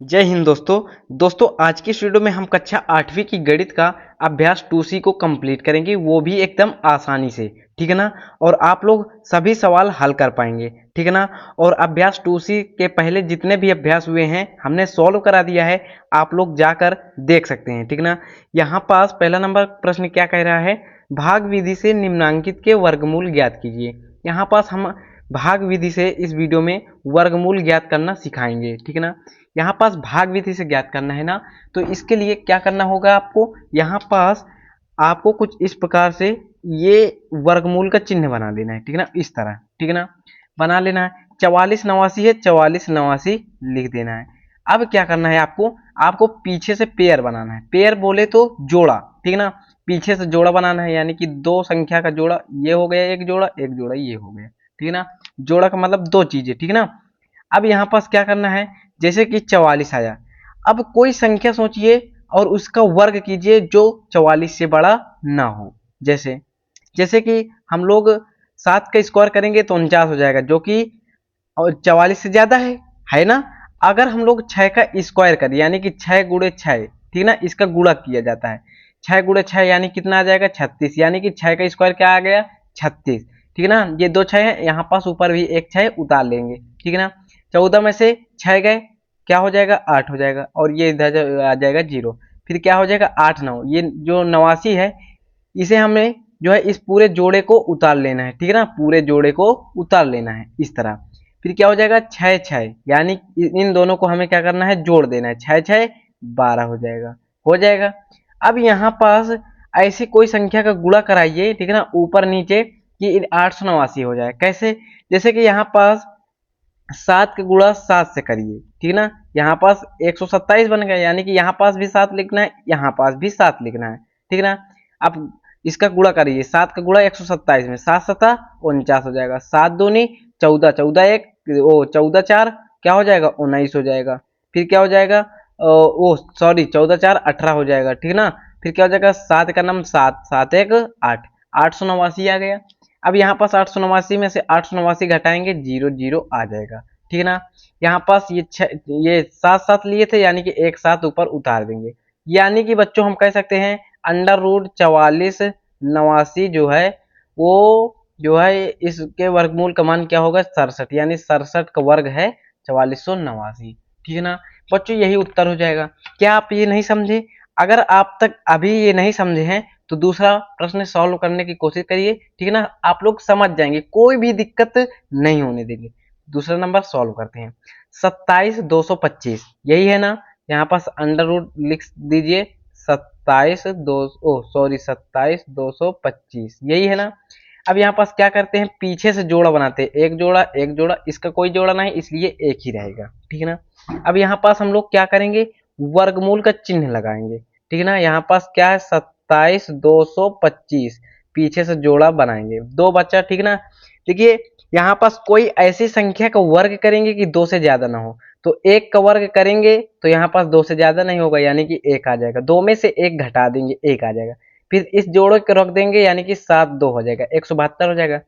जय हिंद दोस्तों आज की इस वीडियो में हम कक्षा 8वीं की गणित का अभ्यास 2C को कंप्लीट करेंगे, वो भी एकदम आसानी से। ठीक है ना। और आप लोग सभी सवाल हल कर पाएंगे। ठीक है ना। और अभ्यास 2C के पहले जितने भी अभ्यास हुए हैं हमने सॉल्व करा दिया है, आप लोग जाकर देख सकते हैं। ठीक ना। यहाँ पास पहला नंबर प्रश्न क्या कह रहा है, भाग विधि से निम्नांकित के वर्गमूल ज्ञात कीजिए। यहाँ पास हम भाग विधि से इस वीडियो में वर्गमूल ज्ञात करना सिखाएंगे। ठीक है ना। यहाँ पास भाग विधि से ज्ञात करना है ना, तो इसके लिए क्या करना होगा आपको, यहाँ पास आपको कुछ इस प्रकार से ये वर्गमूल का चिन्ह बना लेना है। ठीक है ना, इस तरह। ठीक है ना, बना लेना है। 44 89 है, 44 89 लिख देना है। अब क्या करना है आपको, आपको पीछे से पेयर बनाना है। पेयर बोले तो जोड़ा। ठीक है ना, पीछे से जोड़ा बनाना है, यानी कि दो संख्या का जोड़ा, ये हो गया एक जोड़ा, एक जोड़ा ये हो गया। ठीक है ना, जोड़ा का मतलब दो चीजें। ठीक है ना। अब यहाँ पास क्या करना है, जैसे कि 44 आया, अब कोई संख्या सोचिए और उसका वर्ग कीजिए जो 44 से बड़ा ना हो। जैसे जैसे कि हम लोग 7 का स्क्वायर करेंगे तो 49 हो जाएगा, जो कि 44 से ज्यादा है ना। अगर हम लोग 6 का स्क्वायर करें, यानी कि 6 गुणे 6, ठीक ना, इसका गुणा किया जाता है। 6 गुणे 6 यानी कितना आ जाएगा, 36, यानी कि 6 का स्क्वायर क्या आ गया, 36। ठीक है ना, ये दो 6 है, यहाँ पास ऊपर भी एक 6 उतार लेंगे। ठीक है ना, 14 में से 6 गए, क्या हो जाएगा, 8 हो जाएगा, और ये इधर आ जाएगा 0। फिर क्या हो जाएगा, 8 9, ये जो 89 है, इसे हमें जो है इस पूरे जोड़े को उतार लेना है। ठीक है ना, पूरे जोड़े को उतार लेना है इस तरह। फिर क्या हो जाएगा, 6 6, यानी इन दोनों को हमें क्या करना है, जोड़ देना है। 6 6 12 हो जाएगा, हो जाएगा। अब यहाँ पास ऐसी कोई संख्या का गुणा कराइए, ठीक है ना, ऊपर नीचे, कि 889 हो जाए। कैसे, जैसे कि यहाँ पास 7 का गुणा 7 से करिए। ठीक है ना, यहाँ पास 127 बन गया, यानी कि यहाँ पास भी 7 लिखना है, यहाँ पास भी 7 लिखना है। ठीक है ना। अब इसका गुणा करिए, 7 का गुणा 127 में, 7 7 49 हो जाएगा, 7 दूनी 14, 14 1 ओ 14 4 क्या हो जाएगा, 19 हो जाएगा। फिर क्या हो जाएगा, ओ सॉरी 14 4 18 हो जाएगा। ठीक है ना। फिर क्या हो जाएगा, 7 का नाम 7, 7 1 8, 889 आ गया। अब यहाँ पास 889 में से 889 घटाएंगे, 0 0 आ जाएगा। ठीक है ना। यहाँ पास ये 7 7 लिए थे, यानी कि एक साथ ऊपर उतार देंगे। यानी कि बच्चों हम कह सकते हैं √44 89 जो है, वो जो है इसके वर्गमूल का मान क्या होगा, 67, यानी 67 का वर्ग है 4489। ठीक है ना बच्चों, यही उत्तर हो जाएगा। क्या आप ये नहीं समझे? अगर आप तक अभी ये नहीं समझे हैं तो दूसरा प्रश्न सॉल्व करने की कोशिश करिए। ठीक है ना, आप लोग समझ जाएंगे, कोई भी दिक्कत नहीं होने देंगे। दूसरा नंबर सॉल्व करते हैं। 27 225 यही है ना, यहाँ पास अंडर रूट लिख दीजिए। 27 225 यही है ना। अब यहाँ पास क्या करते हैं, पीछे से जोड़ा बनाते हैं, एक जोड़ा एक जोड़ा, इसका कोई जोड़ा नहीं, इसलिए एक ही रहेगा। ठीक है ना। अब यहाँ पास हम लोग क्या करेंगे, वर्गमूल का चिन्ह लगाएंगे। ठीक है ना, यहाँ पास क्या है, 27 225, पीछे से जोड़ा बनाएंगे, दो बच्चा। ठीक है ना। देखिए यहाँ पास कोई ऐसी संख्या का वर्ग करेंगे कि दो से ज्यादा ना हो, तो एक का वर्ग करेंगे तो यहाँ पास दो से ज्यादा नहीं होगा, यानी कि एक आ जाएगा। दो में से एक घटा देंगे, एक आ जाएगा। फिर इस जोड़े को रख देंगे, यानी कि 7 2 हो जाएगा, 172 हो जाएगा।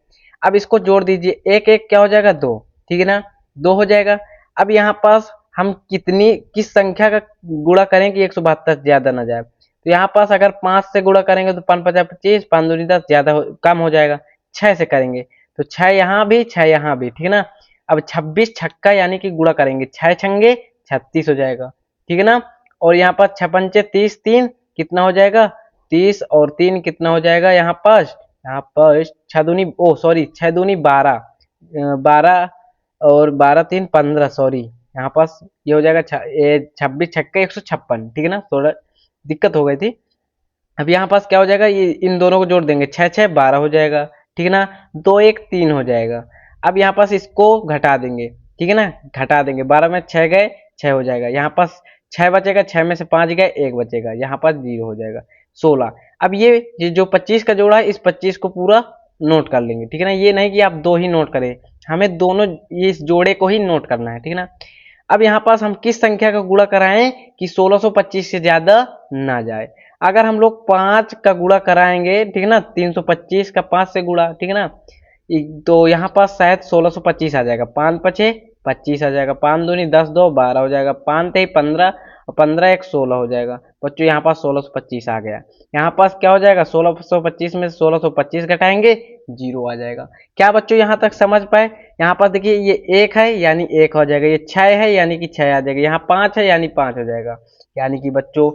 अब इसको जोड़ दीजिए, एक एक क्या हो जाएगा, 2। ठीक है ना, 2 हो जाएगा। अब यहाँ पास हम किस संख्या का गुणा करें कि 172 ज्यादा ना जाए, तो यहाँ पास अगर 5 से गुणा करेंगे तो 5 5 25, 5 दूनी 10, ज्यादा कम हो जाएगा। 6 से करेंगे तो 6 यहाँ भी 6 यहाँ भी। ठीक है ना। अब 26 छक्का, यानी कि गुणा करेंगे, 6 छंगे 36 हो जाएगा। ठीक है ना। और यहाँ पर 6 पंचे 30, 3 कितना हो जाएगा, 30, और 3 कितना हो जाएगा, यहाँ पर 6 दूनी, ओ सॉरी 6 दूनी 12, 12, और 12 3 15, सॉरी यहाँ पास ये हो जाएगा 26 छक्के 156। ठीक है ना, थोड़ा दिक्कत हो गई थी। अब यहाँ पास क्या हो जाएगा, ये इन दोनों को जोड़ देंगे, 6 6 12 हो जाएगा। ठीक है ना, 2 1 3 हो जाएगा। अब यहाँ पास इसको घटा देंगे। ठीक है ना, घटा देंगे, 12 में 6 गए, 6 हो जाएगा। यहाँ पास 6 बचेगा, 6 में से 5 गए, 1 बचेगा, यहाँ पास 0 हो जाएगा, 16। अब ये जो 25 का जोड़ा है, इस 25 को पूरा नोट कर लेंगे। ठीक है ना, ये नहीं कि आप दो ही नोट करें, हमें दोनों इस जोड़े को ही नोट करना है। ठीक है ना। अब यहाँ पास हम किस संख्या का गुणा कराएं कि 1625 से ज्यादा ना जाए। अगर हम लोग 5 का गुणा कराएंगे, ठीक है ना, 325 का 5 से गुणा, ठीक है ना, तो यहाँ पास शायद 1625 आ जाएगा। 5 पचे 25 आ जाएगा, 5 दूनी 10, 2 12 हो जाएगा, 5 तेई 15 और 15 एक 16 हो जाएगा। बच्चों यहाँ पास 1625 आ गया। यहाँ पास क्या हो जाएगा, 1625 में से 1625 घटाएंगे, 0 आ जाएगा। क्या बच्चों यहाँ तक समझ पाए? यहाँ पास देखिए ये 1 है यानी 1 हो जाएगा, ये 6 है यानी कि 6 आ जाएगा, यहाँ 5 है यानी 5 हो जाएगा। यानी कि बच्चों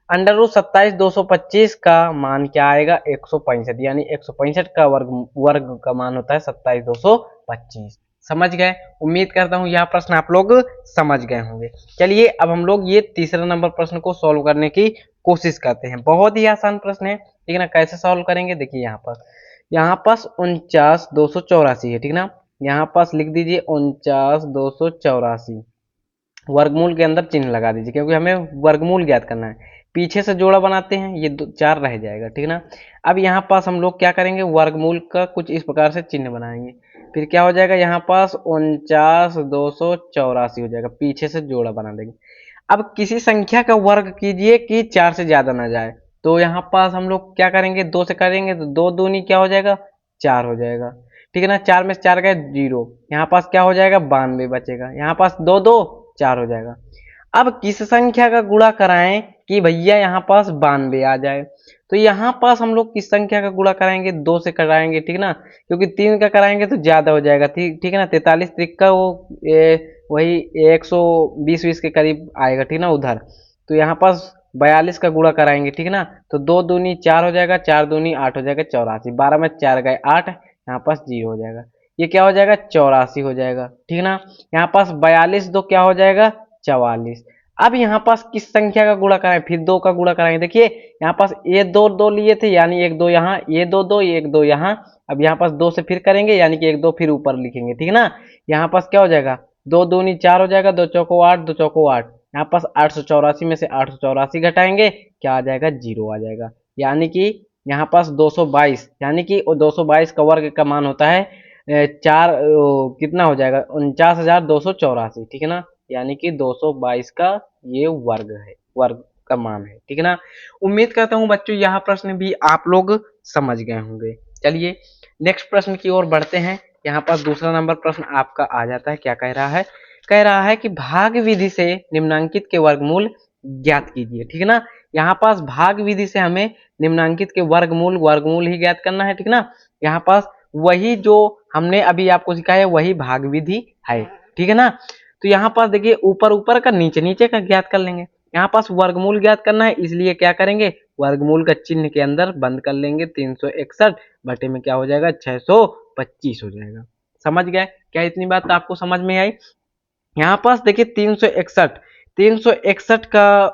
अंडर रूट 27,225 का मान क्या आएगा, 165, यानी 165 का वर्ग का मान होता है 27,225। समझ गए? उम्मीद करता हूं यह प्रश्न आप लोग समझ गए होंगे। चलिए अब हम लोग ये तीसरा नंबर प्रश्न को सॉल्व करने की कोशिश करते हैं। बहुत ही आसान प्रश्न है, ठीक ना। कैसे सॉल्व करेंगे, देखिए यहाँ पास 49,284 है, ठीक ना। यहाँ पास लिख दीजिए 49,284, वर्गमूल के अंदर चिन्ह लगा दीजिए क्योंकि हमें वर्गमूल ज्ञात करना है। पीछे से जोड़ा बनाते हैं, ये 4 रह जाएगा, ठीक ना। अब यहाँ पास हम लोग क्या करेंगे, वर्गमूल का कुछ इस प्रकार से चिन्ह बनाएंगे। फिर क्या हो जाएगा, यहाँ पास 49,284 हो जाएगा, पीछे से जोड़ा बना देंगे। अब किसी संख्या का वर्ग कीजिए कि 4 से ज्यादा ना जाए, तो यहाँ पास हम लोग क्या करेंगे, 2 से करेंगे तो 2 दूनी क्या हो जाएगा, 4 हो जाएगा, ठीक है ना। 4 में से 4 गए 0, यहाँ पास क्या हो जाएगा, 92 बचेगा। यहाँ पास 2 2 4 हो जाएगा। अब किस संख्या का गुणा कराएं कि भैया यहाँ पास 92 आ जाए, तो यहाँ पास हम लोग किस संख्या का गुणा कराएंगे, 2 से कराएंगे, ठीक ना। क्योंकि 3 का कराएंगे तो ज्यादा हो जाएगा, ठीक है ना। 43 त्रिक वो वही 120 के करीब आएगा, ठीक ना उधर। तो यहाँ पास 42 का गुणा कराएंगे, ठीक ना। तो 2 दूनी 4 हो जाएगा, 4 दूनी 8 हो जाएगा, 84। 12 में 4 गए 8, यहाँ पास 0 हो जाएगा। ये क्या हो जाएगा, 84 हो जाएगा, ठीक ना। यहाँ पास 42 दो क्या हो जाएगा, 44। अब यहाँ पास किस संख्या का गुणा कराएं, फिर 2 का गुणा कराएंगे। देखिए यहाँ पास ये 2 2 लिए थे यानी 1 2 यहाँ, ये 2 2 1 2 यहाँ। अब यहाँ पास 2 से फिर करेंगे यानी कि 1 2 फिर ऊपर लिखेंगे, ठीक है ना। यहाँ पास क्या हो जाएगा, 2 दूनी 4 हो जाएगा, 2 चौको 8, 2 चौको 8। यहाँ पास 884 में से 884 घटाएंगे, क्या आ जाएगा, 0 आ जाएगा। यानी कि यहाँ पास 222, यानी कि 222 का वर्ग का मान होता है कितना हो जाएगा, 49,284, ठीक है ना। यानी कि 222 का ये वर्ग है, वर्ग का मान है, ठीक है ना। उम्मीद करता हूं बच्चों यह प्रश्न भी आप लोग समझ गए होंगे। चलिए नेक्स्ट प्रश्न की ओर बढ़ते हैं। यहाँ पर दूसरा नंबर प्रश्न आपका आ जाता है। क्या कह रहा है, कह रहा है कि भाग विधि से निम्नांकित के वर्गमूल ज्ञात कीजिए, ठीक है ना। यहाँ पास भाग विधि से हमें निम्नांकित के वर्गमूल ही ज्ञात करना है, ठीक ना। यहाँ पास वही जो हमने अभी आपको सिखाया वही भाग विधि है, ठीक है ना। तो यहाँ पास देखिए ऊपर ऊपर का नीचे नीचे का ज्ञात कर लेंगे। यहाँ पास वर्गमूल ज्ञात करना है, इसलिए क्या करेंगे, वर्गमूल का चिन्ह के अंदर बंद कर लेंगे। 361 बटे में क्या हो जाएगा, 625 हो जाएगा। समझ गए क्या, इतनी बात तो आपको समझ में आई। यहाँ पास देखिए 361 का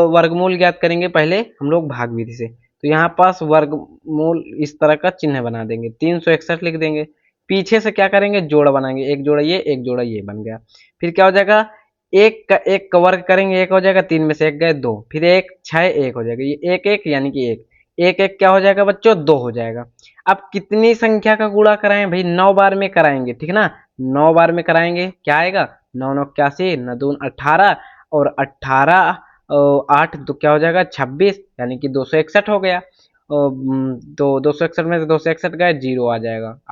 वर्गमूल ज्ञात करेंगे पहले हम लोग भाग विधि से। तो यहाँ पास वर्गमूल इस तरह का चिन्ह बना देंगे, 361 लिख देंगे। पीछे से क्या करेंगे, जोड़ बनाएंगे, एक जोड़ा ये एक जोड़ा ये बन गया। फिर क्या हो जाएगा, एक का वर्ग करेंगे, एक हो जाएगा, 3 में से 1 गए 2, फिर 1 6 1 हो जाएगा, ये 1 1 यानी कि 1 1 क्या हो जाएगा बच्चों, 2 हो जाएगा। अब कितनी संख्या का गुणा कराएं भाई, 9 बार में कराएंगे, ठीक है ना। 9 बार में कराएंगे, क्या आएगा, 9 9 81, 9 2 18 और 18 8 तो क्या हो जाएगा 26, यानी कि 261 हो गया। तो 261 में से 261 गए 0 आ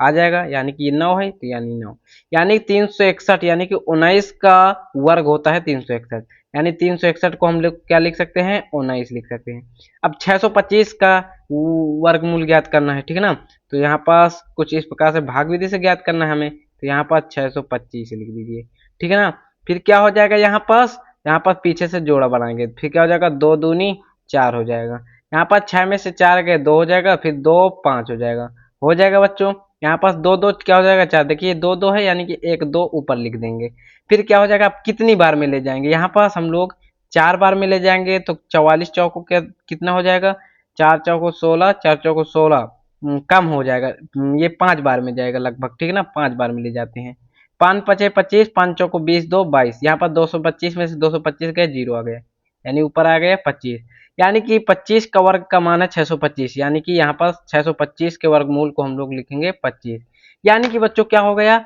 जाएगा, यानी कि ये 9 है तो यानी 9, यानी 361 यानी कि 19 का वर्ग होता है 361, यानी 361 को हम लोग क्या लिख सकते हैं, 19 लिख सकते हैं। अब 625 का वर्गमूल ज्ञात करना है, ठीक है ना। तो यहाँ पास कुछ इस प्रकार से भाग विधि से ज्ञात करना है हमें, तो यहाँ पास 625 लिख दीजिए, ठीक है ना। फिर क्या हो जाएगा, यहाँ पास पीछे से जोड़ा बनाएंगे, फिर क्या हो जाएगा, 2 दूनी 4 हो जाएगा। यहाँ पास 6 में से 4 गए 2 हो जाएगा, फिर 2 5 हो जाएगा बच्चों। यहाँ पास 2 2 क्या हो जाएगा 4, देखिए 2 2 है यानी कि 1 2 ऊपर लिख देंगे। फिर क्या हो जाएगा, आप कितनी बार में ले जाएंगे, यहाँ पास हम लोग 4 बार में ले जाएंगे तो 44 चौको कितना हो जाएगा, 4 चौको 16, 4 चौको 16, कम हो जाएगा, ये 5 बार में जाएगा लगभग, ठीक है ना, 5 बार में ले जाते हैं। 5 5 25, 5 चौको 20, 2 22, यहाँ पर 225 में से 225 गए 0 आ गया, यानी ऊपर आ गया 25, यानी कि 25 का वर्ग का मान है 625, यानी कि यहाँ पर 625 के वर्गमूल को हम लोग लिखेंगे 25। यानी कि बच्चों क्या हो गया,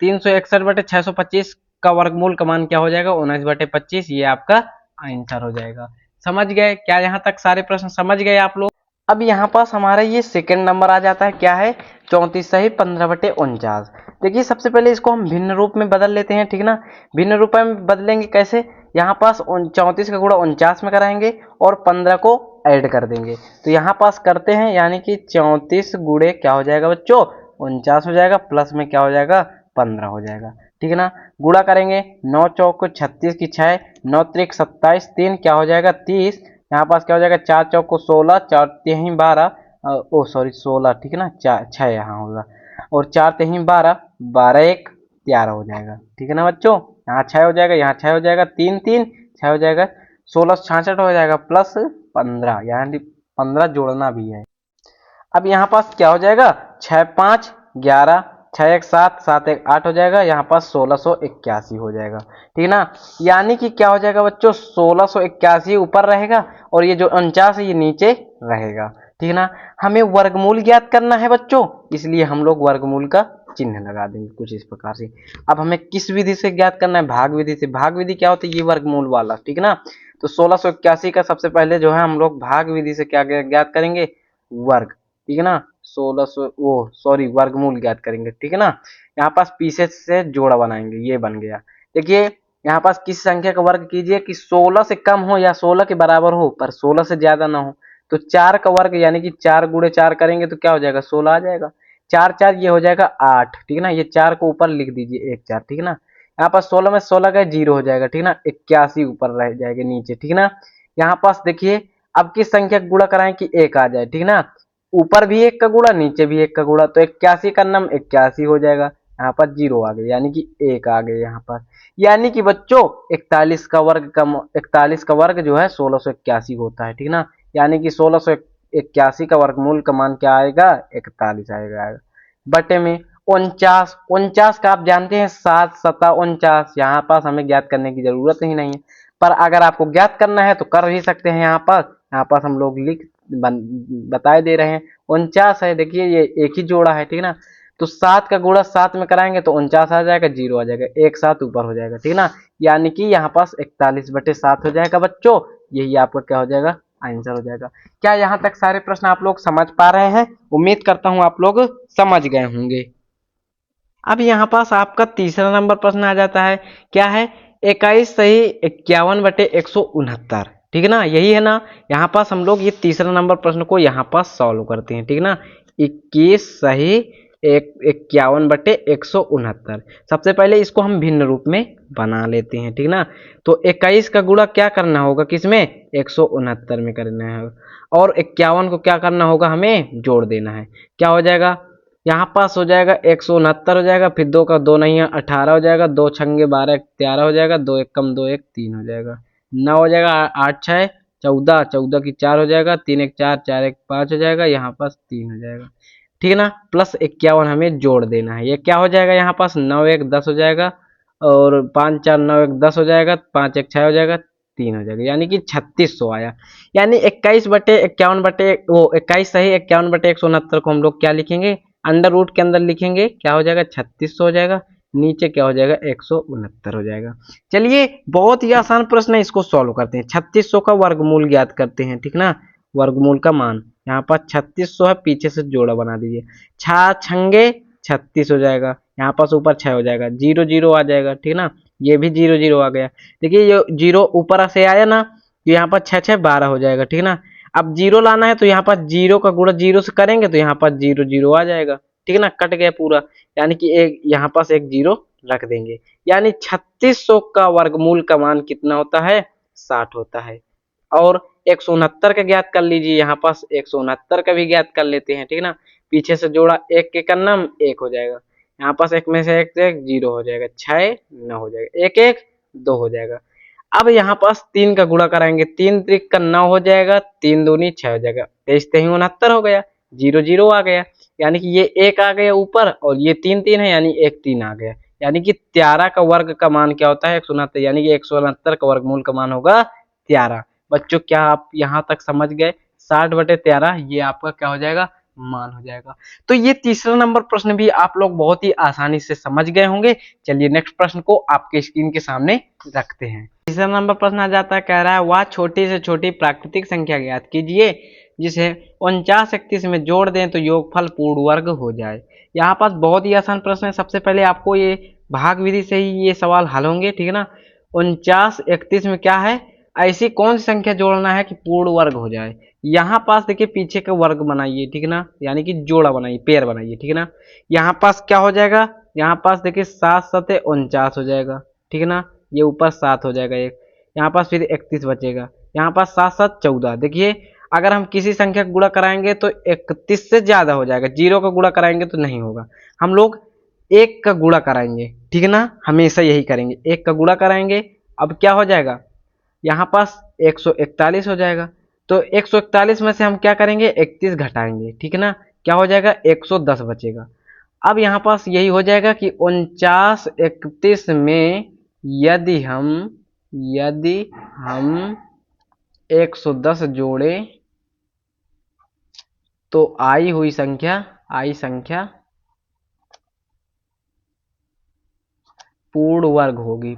361 बटे 625 का वर्गमूल का मान क्या हो जाएगा, 19 बटे 25, ये आपका आंसर हो जाएगा। समझ गए क्या, यहाँ तक सारे प्रश्न समझ गए आप लोग। अब यहाँ पास हमारा ये सेकंड नंबर आ जाता है, क्या है 34 सही 15/49। देखिए सबसे पहले इसको हम भिन्न रूप में बदल लेते हैं, ठीक ना। भिन्न रूप में बदलेंगे कैसे, यहाँ पास 34 का गुणा 49 में कराएंगे और 15 को ऐड कर देंगे। तो यहाँ पास करते हैं, यानी कि 34 गुणे क्या हो जाएगा बच्चों 49 हो जाएगा, प्लस में क्या हो जाएगा 15 हो जाएगा, ठीक है ना। गुणा करेंगे 9 चौक 36 की 6, 9 त्रिक 27, 3 क्या हो जाएगा 30, यहाँ पास क्या हो जाएगा 4 चौक 16, 4 तेही 12, ओ सॉरी 16, ठीक है ना, 4 6 यहाँ होगा, और 4 तेही 12, 12 1 11 हो जाएगा, ठीक है ना बच्चों। यहाँ 6 हो जाएगा, यहाँ 6 हो जाएगा, 3 3 6 हो जाएगा, 16 66 हो जाएगा, प्लस 15, यहाँ 15 जोड़ना भी है। अब यहाँ पास क्या हो जाएगा 6 5 11, 6 1 7, 7 1 8 हो जाएगा, यहाँ पास 1681 हो जाएगा, ठीक है ना। यानी कि क्या हो जाएगा बच्चों 1681 ऊपर रहेगा और ये जो 49 है ये नीचे रहेगा, ठीक है ना। हमें वर्गमूल ज्ञात करना है बच्चों, इसलिए हम लोग वर्गमूल का चिन्ह लगा देंगे कुछ इस प्रकार से। अब हमें किस विधि से ज्ञात करना है, भाग विधि से। भाग विधि क्या होती है, ये वर्गमूल वाला, ठीक है ना। तो 1681 का सबसे पहले जो है हम लोग भाग विधि से क्या ज्ञात करेंगे, वर्ग, ठीक है ना। 1600 वो सॉरी वर्गमूल ज्ञात करेंगे, ठीक है ना। यहाँ पास पीछे से जोड़ा बनाएंगे, ये बन गया। देखिए यहाँ पास किस संख्या का वर्ग कीजिए कि 16 से कम हो या 16 के बराबर हो पर 16 से ज्यादा ना हो। तो 4 का वर्ग यानी कि 4 गुणे 4 करेंगे तो क्या हो जाएगा 16 आ जाएगा। 4 4 ये हो जाएगा 8, ठीक है ना। ये 4 को ऊपर लिख दीजिए 1 4, ठीक है ना। यहाँ पास 16 में 16 का 0 हो जाएगा, ठीक है ना। 81 ऊपर रह जाएगा नीचे, ठीक है ना। यहाँ पास देखिए अब किस संख्या का गुणा कराएं कि 1 आ जाए, ठीक है ना। ऊपर भी 1 का गुणा नीचे भी 1 का गुणा, तो 81 का नाम 81 हो जाएगा। यहाँ पर 0 आ गए यानी कि 1 आ गए यहाँ पर। यानी कि बच्चों 41 का वर्ग जो है 1681 होता है, ठीक है ना। यानी कि 1681 का वर्गमूल का मान क्या आएगा 41 आएगा। बटे में 49, 49 का आप जानते हैं 7 7 49, यहाँ पास हमें ज्ञात करने की जरूरत ही नहीं है। पर अगर आपको ज्ञात करना है तो कर भी सकते हैं। यहाँ पास हम लोग बताए दे रहे हैं 49 है, देखिए ये एक ही जोड़ा है, ठीक है ना। तो 7 का गुणा 7 में कराएंगे तो 49 आ जाएगा, 0 आ जाएगा, 1 7 ऊपर हो जाएगा, ठीक है ना। यानी कि यहाँ पास 41/7 हो जाएगा बच्चों। यही आपका क्या हो जाएगा आंसर हो जाएगा। क्या यहाँ तक सारे प्रश्न आप लोग समझ पा रहे हैं? उम्मीद करता हूँ आप लोग समझ गए होंगे। अब यहाँ पास आपका तीसरा नंबर प्रश्न आ जाता है, क्या है 21 सही 51/169, ठीक है ना। यही है ना। यहाँ पास हम लोग ये तीसरा नंबर प्रश्न को यहाँ पास सॉल्व करते हैं, ठीक है ना। 21 सही 51/169। सबसे पहले इसको हम भिन्न रूप में बना लेते हैं, ठीक ना। तो 21 का गुणा क्या करना होगा किसमें 169 में करना है, और 51 को क्या करना होगा हमें जोड़ देना है। क्या हो जाएगा यहाँ पास हो जाएगा 169 हो जाएगा, फिर 2 का 2 नहीं है 18 हो जाएगा, 2 छंगे 12 13 हो जाएगा, 2 1 कम 2 1 3 हो जाएगा, 9 हो जाएगा, 8 6 14, 14 की 4 हो जाएगा, 3 1 4 4 1 5 हो जाएगा, यहाँ पास 3 हो जाएगा, ठीक है ना। प्लस 51 हमें जोड़ देना है। ये क्या हो जाएगा यहाँ पास 9 1 10 हो जाएगा, और 5 4 9 1 10 हो जाएगा, 5 1 6 हो जाएगा, 3 हो जाएगा, यानी कि 3600 आया। यानी 21 सही 51/169 को हम लोग क्या लिखेंगे अंडर रूट के अंदर लिखेंगे, क्या हो जाएगा 3600 हो जाएगा, नीचे क्या हो जाएगा 169 हो जाएगा। चलिए बहुत ही आसान प्रश्न है, इसको सॉल्व करते हैं। 3600 का वर्गमूल ज्ञात करते हैं, ठीक ना। वर्गमूल का मान यहाँ पर 3600 है, पीछे से जोड़ा बना दीजिए, 6 छंगे 36 हो जाएगा, यहाँ पास ऊपर 6 हो जाएगा, 0 0 आ जाएगा, ठीक ना। ये भी 0 0 आ गया। देखिए ये 0 ऊपर से आया ना, तो यहाँ पर 6 6 12 हो जाएगा, ठीक ना। अब 0 लाना है तो यहाँ पर 0 का गुणा 0 से करेंगे तो यहाँ पर 0 0 आ जाएगा, ठीक है ना, कट गया पूरा। यानी कि एक यहाँ पास एक 0 रख देंगे। यानी 3600 का वर्गमूल का मान कितना होता है 60 होता है। और 169 का ज्ञात कर लीजिए, यहाँ पास 169 का भी ज्ञात कर लेते हैं, ठीक है ना। पीछे से जोड़ा 1 के का नाम 1 हो जाएगा, यहाँ पास 1 में से 1 से 1 0 हो जाएगा, 6 9 हो जाएगा, 1 1 2 हो जाएगा। अब यहाँ पास 3 का गुणा कराएंगे, 3 त्रिक का 9 हो जाएगा, 3 दूनी 6 हो जाएगा, 23 3 69 हो गया, 0 0 आ गया। यानी कि ये 1 आ गया ऊपर और ये 3 3 है, यानी 1 3 आ गया। यानी कि 13 का वर्ग का मान क्या होता है 169, यानी कि 169 का वर्गमूल का मान होगा 13। बच्चों क्या आप यहाँ तक समझ गए? 60/13 ये आपका क्या हो जाएगा मान हो जाएगा। तो ये तीसरा नंबर प्रश्न भी आप लोग बहुत ही आसानी से समझ गए होंगे। चलिए नेक्स्ट प्रश्न को आपके स्क्रीन के सामने रखते हैं। तीसरा नंबर प्रश्न आ जाता है, कह रहा है वह छोटी से छोटी प्राकृतिक संख्या ज्ञात कीजिए जिसे 49 31 में जोड़ दें तो योगफल पूर्ण वर्ग हो जाए। यहाँ पास बहुत ही आसान प्रश्न है। सबसे पहले आपको ये भाग विधि से ही ये सवाल हल होंगे, ठीक है ना। 49 31 में क्या है, ऐसी कौन सी संख्या जोड़ना है कि पूर्ण वर्ग हो जाए। यहाँ पास देखिए पीछे का वर्ग बनाइए, ठीक है ना, यानी कि जोड़ा बनाइए, पेयर बनाइए, ठीक है ना। यहाँ पास क्या हो जाएगा, यहाँ पास देखिए 7 7 49 हो जाएगा, ठीक है ना। ये ऊपर 7 हो जाएगा एक, यहाँ पास फिर 31 बचेगा, यहाँ पास 7 7 14। देखिए अगर हम किसी संख्या का गुणा कराएंगे तो 31 से ज्यादा हो जाएगा, जीरो का गुणा कराएंगे तो नहीं होगा। हम लोग एक का गुणा कराएंगे, ठीक है ना, हमेशा यही करेंगे, एक का गुणा कराएंगे। अब क्या हो जाएगा, यहाँ पास 141 हो जाएगा। तो 141 में से हम क्या करेंगे, 31 घटाएंगे, ठीक है ना, क्या हो जाएगा 110 बचेगा। अब यहाँ पास यही हो जाएगा कि 49 31 में यदि हम 110 जोड़े तो आई संख्या पूर्ण वर्ग होगी,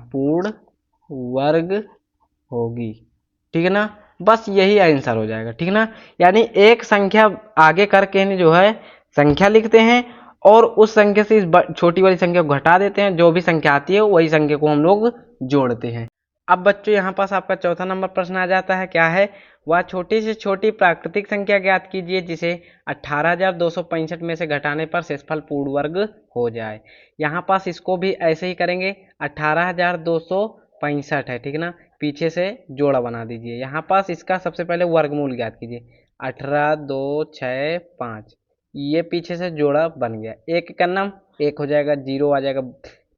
ठीक है ना। बस यही आंसर हो जाएगा, ठीक है ना। यानी एक संख्या आगे करके जो है संख्या लिखते हैं और उस संख्या से इस छोटी वाली संख्या को घटा देते हैं, जो भी संख्या आती है वही संख्या को हम लोग जोड़ते हैं। अब बच्चों यहाँ पास आपका चौथा नंबर प्रश्न आ जाता है, क्या है, वह छोटी से छोटी प्राकृतिक संख्या ज्ञात कीजिए जिसे 18,265 में से घटाने पर शेषफल पूर्ण वर्ग हो जाए। यहाँ पास इसको भी ऐसे ही करेंगे, 18,265 है, ठीक है ना, पीछे से जोड़ा बना दीजिए। यहाँ पास इसका सबसे पहले वर्गमूल ज्ञात कीजिए, 18 2 6 5, ये पीछे से जोड़ा बन गया, एक का नाम एक हो जाएगा, जीरो आ जाएगा,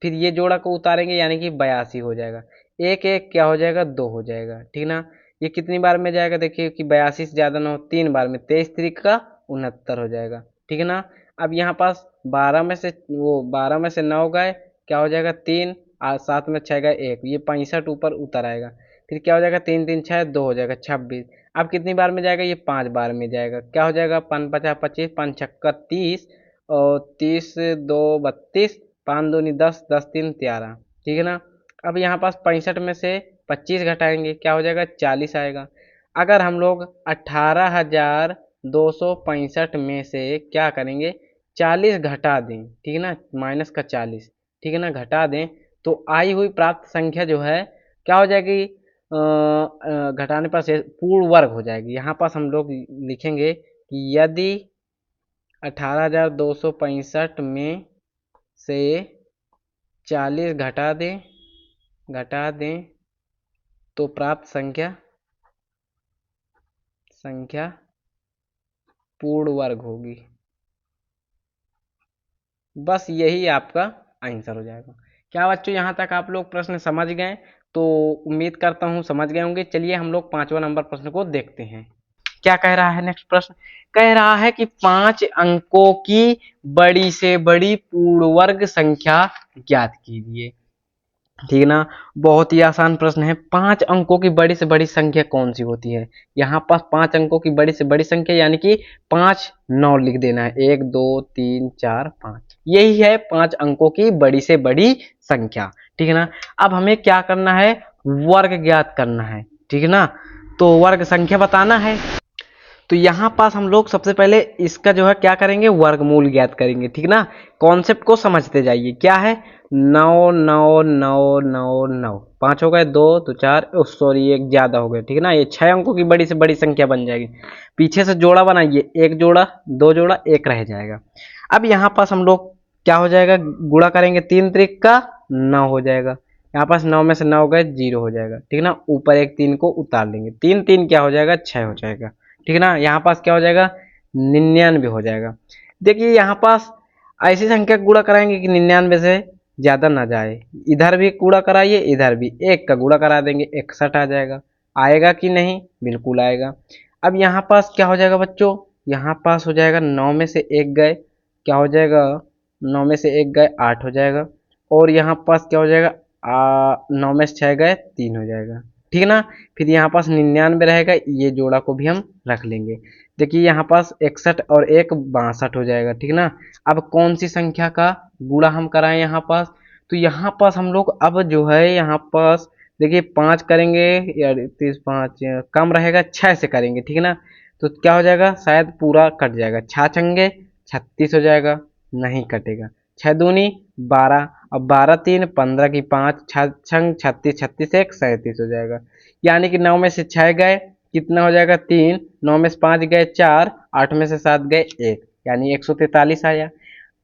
फिर ये जोड़ा को उतारेंगे यानी कि 82 हो जाएगा, एक एक क्या हो जाएगा, दो हो जाएगा, ठीक ना। ये कितनी बार में जाएगा, देखिए कि 82 से ज्यादा ना हो, 3 बार में, 23 3 का 69 हो जाएगा, ठीक है ना। अब यहाँ पास 12 में से 9 गए, क्या हो जाएगा 3, 7 में 6 गए 1, ये 65 ऊपर उतर आएगा, फिर क्या हो जाएगा 3 3 6 2 हो जाएगा 26। अब कितनी बार में जाएगा, ये 5 बार में जाएगा, क्या हो जाएगा 5 50 25, 5 छक्का 30 और 30 2 32, 5 दूनी 10 10 3 11, ठीक है ना। अब यहाँ पास 65 में से 25 घटाएंगे, क्या हो जाएगा 40 आएगा। अगर हम लोग 18,265 में से क्या करेंगे, 40 घटा दें, ठीक है ना, माइनस का 40, ठीक है ना, घटा दें तो आई हुई प्राप्त संख्या जो है क्या हो जाएगी, घटाने पर से पूर्ण वर्ग हो जाएगी। यहाँ पास हम लोग लिखेंगे कि यदि 18,265 में से 40 घटा दें तो प्राप्त संख्या पूर्ण वर्ग होगी। बस यही आपका आंसर हो जाएगा। क्या बच्चों यहाँ तक आप लोग प्रश्न समझ गए? तो उम्मीद करता हूँ समझ गए होंगे। चलिए हम लोग 5वां नंबर प्रश्न को देखते हैं। क्या कह रहा है नेक्स्ट प्रश्न, कह रहा है कि 5 अंकों की बड़ी से बड़ी पूर्ण वर्ग संख्या ज्ञात कीजिए, ठीक है ना। बहुत ही आसान प्रश्न है। 5 अंकों की बड़ी से बड़ी संख्या कौन सी होती है? यहाँ पास 5 अंकों की बड़ी से बड़ी संख्या यानी कि 5 9 लिख देना है, 1 2 3 4 5, यही है 5 अंकों की बड़ी से बड़ी संख्या, ठीक है ना। अब हमें क्या करना है, वर्ग ज्ञात करना है, ठीक है ना, तो वर्ग संख्या बताना है। तो यहाँ पास हम लोग सबसे पहले इसका जो है क्या करेंगे, वर्गमूल ज्ञात करेंगे, ठीक ना। कॉन्सेप्ट को समझते जाइए। क्या है, 9 9 9 9 9, 5 हो गए, 2 तो 4, सॉरी एक ज्यादा हो गए, ठीक है ना। ये 6 अंकों की बड़ी से बड़ी संख्या बन जाएगी। पीछे से जोड़ा बनाइए, एक जोड़ा दो जोड़ा एक रह जाएगा। अब यहाँ पास हम लोग क्या हो जाएगा, गुणा करेंगे, 3 त्रिक का 9 हो जाएगा। यहाँ पास 9 में से 9 गए, 0 हो जाएगा, ठीक है ना। ऊपर एक 3 को उतार लेंगे, 3 3 क्या हो जाएगा, 6 हो जाएगा, ठीक है ना। यहाँ पास क्या हो जाएगा, 99 हो जाएगा। देखिए यहाँ पास ऐसी संख्या गुणा कराएंगे कि 99 से ज्यादा ना जाए, इधर भी गुणा कराइए इधर भी, एक का गुणा करा देंगे, 61 आ जाएगा। आएगा कि नहीं, बिल्कुल आएगा। अब यहाँ पास क्या हो जाएगा बच्चों, यहाँ पास हो जाएगा 9 में से 1 गए, क्या हो जाएगा, 9 में से 1 गए 8 हो जाएगा। और यहाँ पास क्या हो जाएगा, 9 में से 6 गए 3 हो जाएगा, ठीक है ना। फिर यहाँ पास 99 रहेगा, ये जोड़ा को भी हम रख लेंगे। देखिए यहाँ पास 61 और 1 62 हो जाएगा, ठीक है ना। अब कौन सी संख्या का गुणा हम कराएं यहाँ पास, तो यहाँ पास हम लोग अब जो है यहाँ पास देखिए 5 करेंगे या 30 5 कम रहेगा, 6 से करेंगे, ठीक है ना। तो क्या हो जाएगा, शायद पूरा कट जाएगा। 6 छंगे 36 हो जाएगा, नहीं कटेगा। 6 दूनी 12, अब 12 3 15 की 5, 6 छंग 36, 36 एक 37 हो जाएगा। यानी कि 9 में से 6 गए, कितना हो जाएगा 3, 9 में से 5 गए 4, 8 में से 7 गए 1, यानी 143 आया।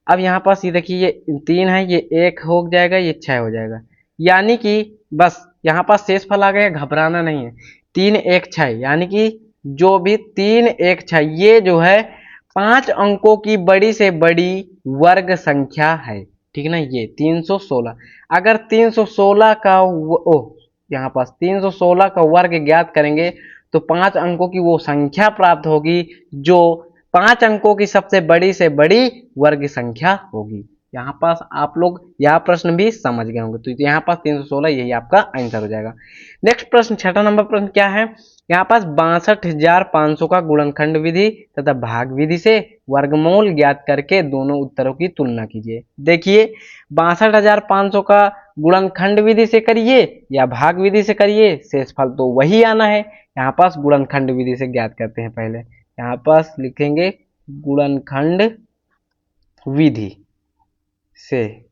अब यहाँ पास ये देखिए, ये 3 है, ये 1 हो जाएगा, ये 6 हो जाएगा। यानी कि बस यहाँ पास शेष फल आ गया, घबराना नहीं है। 3 1 6, यानी कि जो भी 3 1 6 ये जो है 5 अंकों की बड़ी से बड़ी वर्ग संख्या है, ठीक है ना। ये 316, अगर 316 का यहाँ पास 316 का वर्ग ज्ञात करेंगे तो 5 अंकों की वो संख्या प्राप्त होगी जो 5 अंकों की सबसे बड़ी से बड़ी वर्ग संख्या होगी। यहाँ पास आप लोग यह प्रश्न भी समझ गए होंगे, तो यहाँ पास 316 यही आपका आंसर हो जाएगा। नेक्स्ट प्रश्न, छठा नंबर प्रश्न क्या है, यहाँ पास 62,500 का गुणनखंड विधि तथा भाग विधि से वर्गमूल ज्ञात करके दोनों उत्तरों की तुलना कीजिए। देखिए 62,500 का गुणनखंड विधि से करिए या भाग विधि से करिए, शेषफल तो वही आना है। यहाँ पास गुणनखंड विधि से ज्ञात करते हैं। पहले यहाँ पास लिखेंगे गुणनखंड विधि से,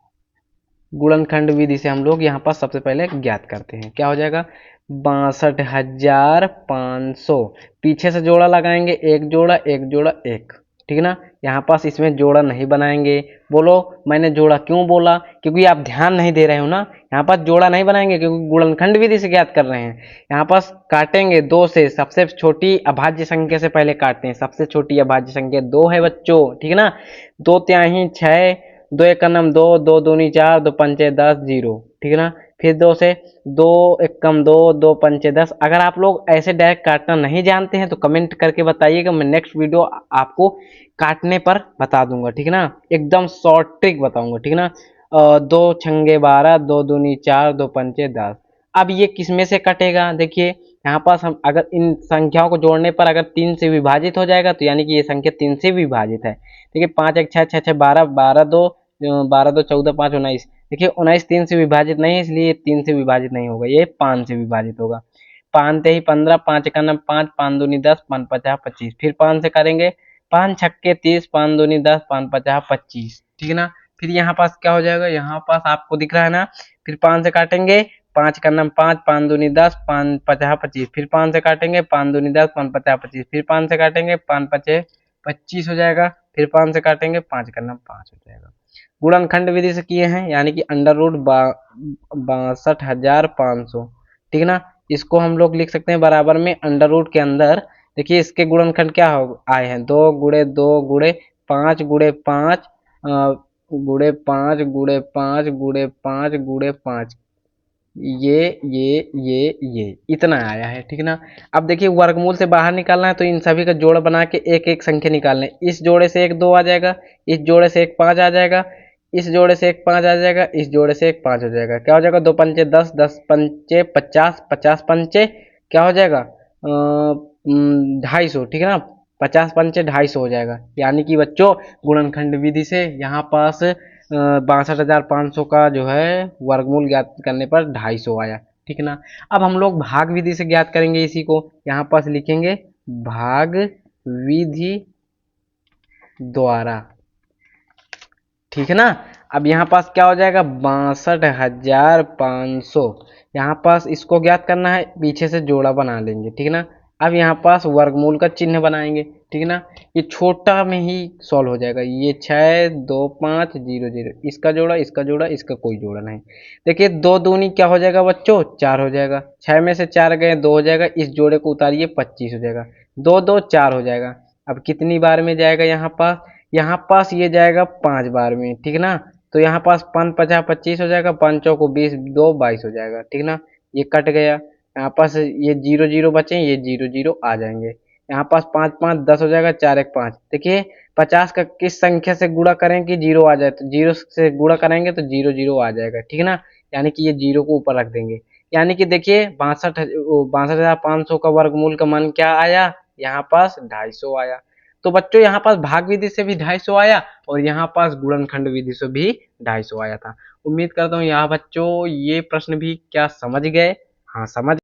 गुणनखंड विधि से हम लोग यहाँ पास सबसे पहले ज्ञात करते हैं। क्या हो जाएगा, 62,500, पीछे से जोड़ा लगाएंगे, एक जोड़ा एक जोड़ा एक, ठीक है ना। यहाँ पास इसमें जोड़ा नहीं बनाएंगे। बोलो मैंने जोड़ा क्यों बोला, क्योंकि आप ध्यान नहीं दे रहे हो ना। यहाँ पास जोड़ा नहीं बनाएंगे क्योंकि गुणनखंड विधि से ज्ञात कर रहे हैं। यहाँ पास काटेंगे 2 से, सबसे छोटी अभाज्य संख्या से पहले काटते हैं। सबसे छोटी अभाज्य संख्या 2 है बच्चों, ठीक है ना। 2 तिहाई 6, 2 एकम 2, 2 दूनी 4, 2 पंचे 10, 0, ठीक है ना। फिर 2 से 2 एकम 2, 2 पंचे 10। अगर आप लोग ऐसे डायरेक्ट काटना नहीं जानते हैं तो कमेंट करके बताइएगा, मैं नेक्स्ट वीडियो आपको काटने पर बता दूंगा, ठीक है ना। एकदम शॉर्ट ट्रिक बताऊंगा, ठीक है ना। 2 छंगे 12, 2 दूनी 4, 2 पंचे 10। अब ये किसमें से कटेगा, देखिए यहाँ पास हम अगर इन संख्याओं को जोड़ने पर अगर 3 से विभाजित हो जाएगा तो यानी कि ये संख्या 3 से विभाजित है। देखिए 5 1 6 6 6 12, 12 2 12 2 14 5 19। देखिए 19 3 से विभाजित नहीं है, इसलिए 3 से विभाजित नहीं होगा, ये 5 से विभाजित होगा। 5 ही 15, 5 का नाम 5, 5 दूनी 10, 5 50 25। फिर 5 से करेंगे, 5 छक्के 30, 5 दूनी 10, 5 50 25, ठीक है ना। फिर यहाँ पास क्या हो जाएगा, यहाँ पास आपको दिख रहा है ना। फिर 5 से काटेंगे, 5 का नाम 5, 5 दूनी 10, 5 50 25। फिर 5 से काटेंगे, 5 दूनी 10, 5 50 25। फिर 5 से काटेंगे, 5 पचे 25 हो जाएगा। फिर 5 से काटेंगे, 5 का नाम 5 हो जाएगा। गुणनखंड विधि से किए हैं, यानी कि अंडर रूट 62,500, ठीक है ना। इसको हम लोग लिख सकते हैं बराबर में अंडर रूट के अंदर। देखिए इसके गुणनखंड क्या हो आए हैं, 2 गुणे 2 गुणे 5 गुणे 5 गुणे 5 गुणे 5 गुणे 5 गुणे 5, ये इतना आया है, ठीक है ना। अब देखिए वर्गमूल से बाहर निकालना है तो इन सभी का जोड़ बना के एक एक संख्या निकालना है। इस जोड़े से एक 2 आ जाएगा, इस जोड़े से एक 5 आ जाएगा, इस जोड़े से एक 5 आ जाएगा, इस जोड़े से एक 5 हो जाएगा। क्या हो जाएगा, 2 पंचे 10, 10 पंचे 50, 50 पंचे क्या हो जाएगा 250, ठीक है ना। 50 पंचे 250 हो जाएगा। यानी कि बच्चों गुणनखंड विधि से यहाँ पास 62,500 का जो है वर्गमूल ज्ञात करने पर 250 आया, ठीक है ना। अब हम लोग भाग विधि से ज्ञात करेंगे इसी को। यहाँ पास लिखेंगे भाग विधि द्वारा, ठीक है ना। अब यहाँ पास क्या हो जाएगा, 62,500। यहाँ पास इसको ज्ञात करना है, पीछे से जोड़ा बना लेंगे, ठीक है ना। अब यहाँ पास वर्गमूल का चिन्ह बनाएंगे, ठीक है ना। ये छोटा में ही सॉल्व हो जाएगा। ये 6 2 5 0 0, इसका जोड़ा इसका जोड़ा इसका कोई जोड़ा नहीं। देखिए 2 दूनी क्या हो जाएगा बच्चों, 4 हो जाएगा। 6 में से 4 गए 2 हो जाएगा, इस जोड़े को उतारिए 25 हो जाएगा। 2 2 4 हो जाएगा। अब कितनी बार में जाएगा यहाँ पास ये जाएगा 5 बार में, ठीक है ना। तो यहाँ पास 5 50 25 हो जाएगा, 5 चौको 20, 2 22 हो जाएगा, ठीक है ना। ये कट गया। यहाँ पास ये 0 0 बचे, ये 0 0 आ जाएंगे। यहाँ पास 5 5 10 हो जाएगा, 4 1 5। देखिए 50 का किस संख्या से गुणा करें कि 0 आ जाए, तो 0 से गुणा करेंगे तो 0 0 आ जाएगा, ठीक है ना। यानी कि ये 0 को ऊपर रख देंगे। यानी कि देखिए 62,500 का वर्गमूल का मान क्या आया, यहाँ पास 250 आया। तो बच्चों यहाँ पास भाग विधि से भी 250 आया और यहाँ पास गुणनखंड विधि से भी 250 आया था। उम्मीद करता हूँ यहाँ बच्चों ये प्रश्न भी क्या समझ गए, हाँ समझ